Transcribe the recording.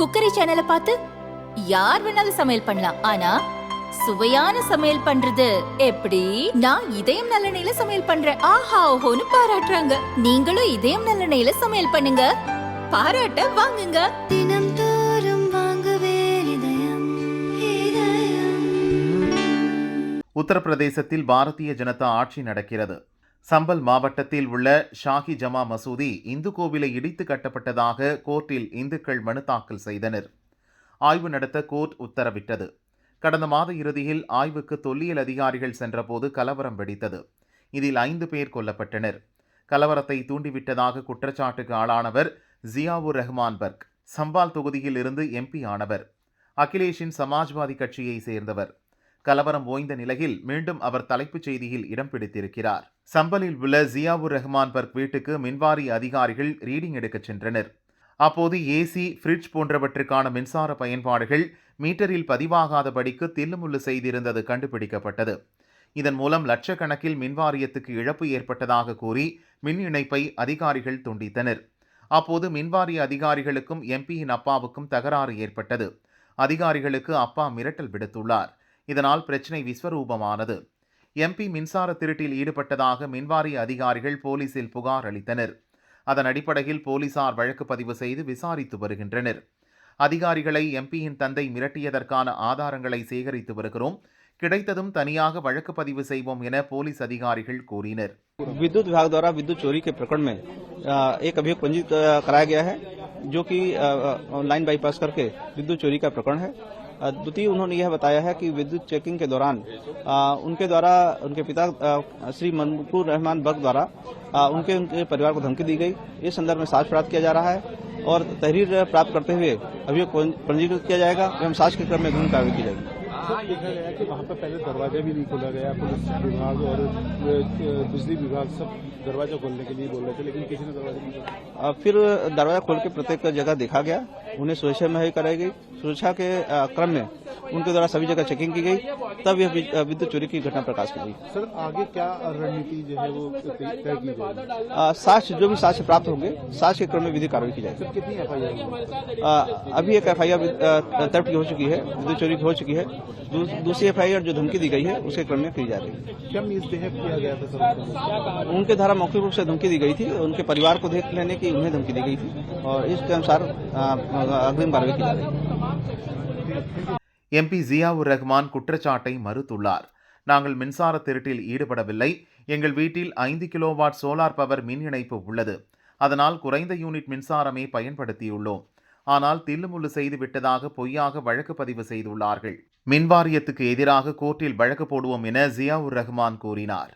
Cookery சேனலை பார்த்து யார் வேணாலும் சமையல் பண்ணலாம். ஆனா சுவையான சமையல் பண்றது எப்படி? நான் இதயம் நல்லெண்ணெயில சமையல் பண்றேன். ஆஹா ஓஹோன்னு பாராட்டுறாங்க. நீங்களும் இதயம் நல்லெண்ணெயில சமையல் பண்ணுங்க, பாராட்ட வாங்குங்க. தினம் தோறும் வாங்குவே இதயம். உத்தரப்பிரதேசத்தில் பாரதிய ஜனதா ஆட்சி நடக்கிறது. சம்பல் மாவட்டத்தில் உள்ள ஷாஹி ஜமா மசூதி இந்து கோவிலை இடித்து கட்டப்பட்டதாக கோர்ட்டில் இந்துக்கள் மனு தாக்கல் செய்தனர். ஆய்வு நடத்த கோர்ட் உத்தரவிட்டது. கடந்த மாத இறுதியில் ஆய்வுக்கு தொல்லியல் அதிகாரிகள் சென்றபோது கலவரம் வெடித்தது. இதில் 5 பேர் கொல்லப்பட்டனர். கலவரத்தை தூண்டிவிட்டதாக குற்றச்சாட்டுக்கு ஆளானவர் ஜியாவுர் ரஹ்மான் பர்க். சம்பால் தொகுதியில் இருந்து MP ஆனவர். அகிலேஷின் சமாஜ்வாதி கட்சியை சேர்ந்தவர். கலவரம் ஓய்ந்த நிலையில் மீண்டும் அவர் தலைப்புச் செய்தியில் இடம் பிடித்திருக்கிறார். சம்பலில் உள்ள ஜியாவுர் ரஹ்மான் பர்க் வீட்டுக்கு மின்வாரிய அதிகாரிகள் ரீடிங் எடுக்கச் சென்றனர். அப்போது AC, ஃப்ரிட்ஜ் போன்றவற்றுக்கான மின்சார பயன்பாடுகள் மீட்டரில் பதிவாகாதபடிக்கு தில்லுமுள்ளு செய்திருந்தது கண்டுபிடிக்கப்பட்டது. இதன் மூலம் லட்சக்கணக்கில் மின்வாரியத்துக்கு இழப்பு ஏற்பட்டதாக கூறி மின் இணைப்பை அதிகாரிகள் துண்டித்தனர். அப்போது மின்வாரிய அதிகாரிகளுக்கும் MPயின் அப்பாவுக்கும் தகராறு ஏற்பட்டது. அதிகாரிகளுக்கு அப்பா மிரட்டல் விடுத்துள்ளார். இதனால் பிரச்சினை விஸ்வரூபமானது. MP மின்சார திருட்டில் ஈடுபட்டதாக மின்வாரிய அதிகாரிகள் போலீசில் புகார் அளித்தனர். அதன் அடிப்படையில் போலீசார் வழக்கு பதிவு செய்து விசாரித்து வருகின்றனர். அதிகாரிகளை MPயின் தந்தை மிரட்டியதற்கான ஆதாரங்களை சேகரித்து வருகிறோம், கிடைத்ததும் தனியாக வழக்கு பதிவு செய்வோம் என போலீஸ் அதிகாரிகள் கூறினர். विद्युत विभाग द्वारा विद्युत चोरी के प्रकरण में एक अभियोग पंजीकृत कराया गया है, जो कि लाइन बाईपास करके विद्युत चोरी का प्रकरण है। द्वितीय, उन्होंने यह बताया है कि विद्युत चेकिंग के दौरान उनके द्वारा उनके पिता श्री मनसूर रहमान बर्क द्वारा उनके परिवार को धमकी दी गई। इस संदर्भ में साक्ष्य प्राप्त किया जा रहा है और तहरीर प्राप्त करते हुए अभियोग पंजीकृत किया जाएगा एवं साक्ष्य के क्रम में गहन कार्रवाई की जाएगी। देखा गया कि वहाँ पर पहले दरवाजा भी नहीं खोला गया। पुलिस विभाग और बिजली विभाग सब दरवाजा खोलने के लिए बोल रहे थे, लेकिन किसी ने दरवाजा नहीं खोला। फिर दरवाजा खोल के प्रत्येक जगह देखा गया, उन्हें सुरक्षा मुहैया कराई गई। सुरक्षा के क्रम में उनके द्वारा सभी जगह चेकिंग की गई, तब यह विद्युत चोरी की घटना प्रकाश में आई। सर, आगे क्या रणनीति जो है वो तय की जाएगी? साक्ष्य जो भी साक्ष्य प्राप्त होंगे, साक्ष्य के क्रम में विधिक कार्रवाई की जाएगी। सर, कितनी FIR? अभी एक FIR थेफ्ट की हो चुकी है, विद्युत चोरी की हो चुकी है। दूसरी FIR जो धमकी दी गई है उसके क्रम में की जा रही है। क्या मिसबिहेव किया गया था सर? उनके द्वारा मौखिक रूप से धमकी दी गई थी, उनके परिवार को देख लेने की उन्हें धमकी दी गई थी और इसके अनुसार अग्रिम कार्रवाई की जा रही है। MP ஜியாவுர் ரஹ்மான் குற்றச்சாட்டை மறுத்துள்ளார். நாங்கள் மின்சார திருட்டில் ஈடுபடவில்லை. எங்கள் வீட்டில் 5 கிலோவாட் சோலார் பவர் மின் இணைப்பு உள்ளது. அதனால் குறைந்த யூனிட் மின்சாரமே பயன்படுத்தியுள்ளோம். ஆனால் தில்லுமுள்ளு செய்து விட்டதாக பொய்யாக வழக்கு பதிவு செய்துள்ளார்கள். மின்வாரியத்துக்கு எதிராக கோர்ட்டில் வழக்கு போடுவோம் என ஜியாவுர் ரஹ்மான் கூறினார்.